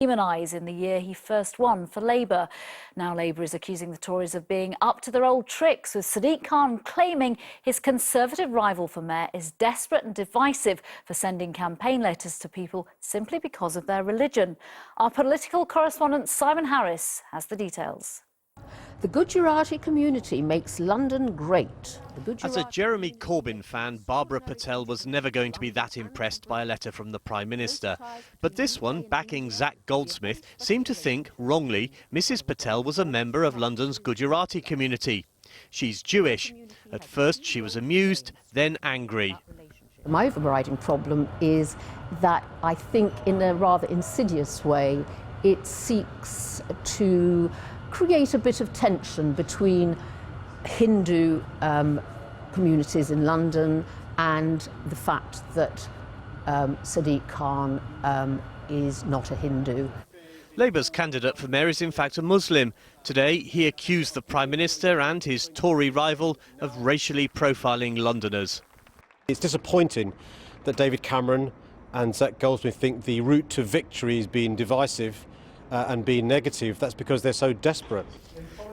demonise in the year he first won for Labour. Now Labour is accusing the Tories of being up to their old tricks, with Sadiq Khan claiming his Conservative rival for mayor is desperate and divisive for sending campaign letters to people simply because of their religion. Our political correspondent Simon Harris has the details. The Gujarati community makes London great. As a Jeremy Corbyn fan, Barbara Patel was never going to be that impressed by a letter from the Prime Minister. But this one, backing Zach Goldsmith, seemed to think, wrongly, Mrs Patel was a member of London's Gujarati community. She's Jewish. At first she was amused, then angry. My overriding problem is that I think in a rather insidious way it seeks to create a bit of tension between Hindu communities in London and the fact that Sadiq Khan is not a Hindu. Labour's candidate for mayor is in fact a Muslim. Today he accused the Prime Minister and his Tory rival of racially profiling Londoners. It's disappointing that David Cameron and Zach Goldsmith think the route to victory is being divisive and being negative. That's because they're so desperate.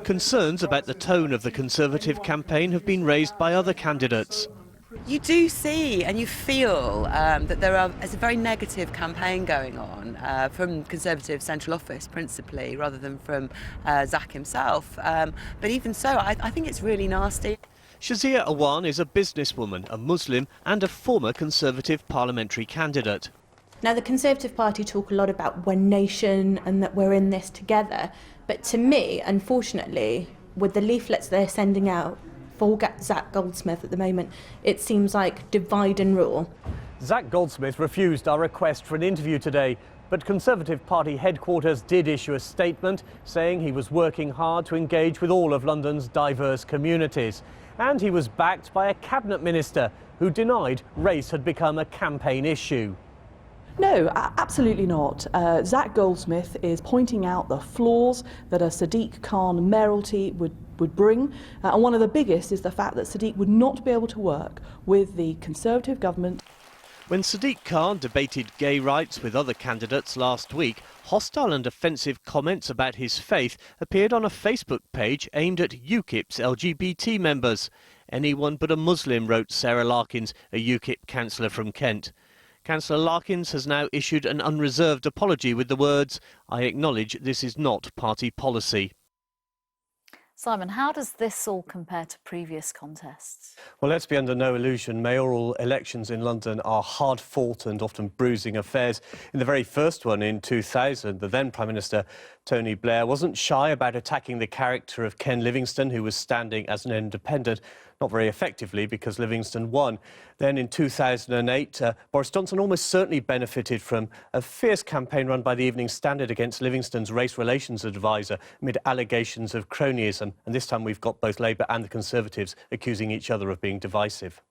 Concerns about the tone of the Conservative campaign have been raised by other candidates. You do see and you feel that there's a very negative campaign going on from Conservative central office principally, rather than from Zach himself. But even so, I think it's really nasty. Shazia Awan is a businesswoman, a Muslim and a former Conservative parliamentary candidate. Now, the Conservative Party talk a lot about one nation and that we're in this together. But to me, unfortunately, with the leaflets they're sending out for Zach Goldsmith at the moment, it seems like divide and rule. Zach Goldsmith refused our request for an interview today, but Conservative Party headquarters did issue a statement saying he was working hard to engage with all of London's diverse communities. And he was backed by a cabinet minister who denied race had become a campaign issue. No, absolutely not. Zach Goldsmith is pointing out the flaws that a Sadiq Khan mayoralty would bring. And one of the biggest is the fact that Sadiq would not be able to work with the Conservative government. When Sadiq Khan debated gay rights with other candidates last week, hostile and offensive comments about his faith appeared on a Facebook page aimed at UKIP's LGBT members. Anyone but a Muslim, wrote Sarah Larkins, a UKIP councillor from Kent. Councillor Larkins has now issued an unreserved apology with the words, "I acknowledge this is not party policy." Simon, how does this all compare to previous contests? Well, let's be under no illusion. Mayoral elections in London are hard-fought and often bruising affairs. In the very first one in 2000, the then Prime Minister Tony Blair wasn't shy about attacking the character of Ken Livingstone, who was standing as an independent, not very effectively because Livingstone won. Then in 2008, Boris Johnson almost certainly benefited from a fierce campaign run by the Evening Standard against Livingstone's race relations advisor amid allegations of cronyism. And this time we've got both Labour and the Conservatives accusing each other of being divisive.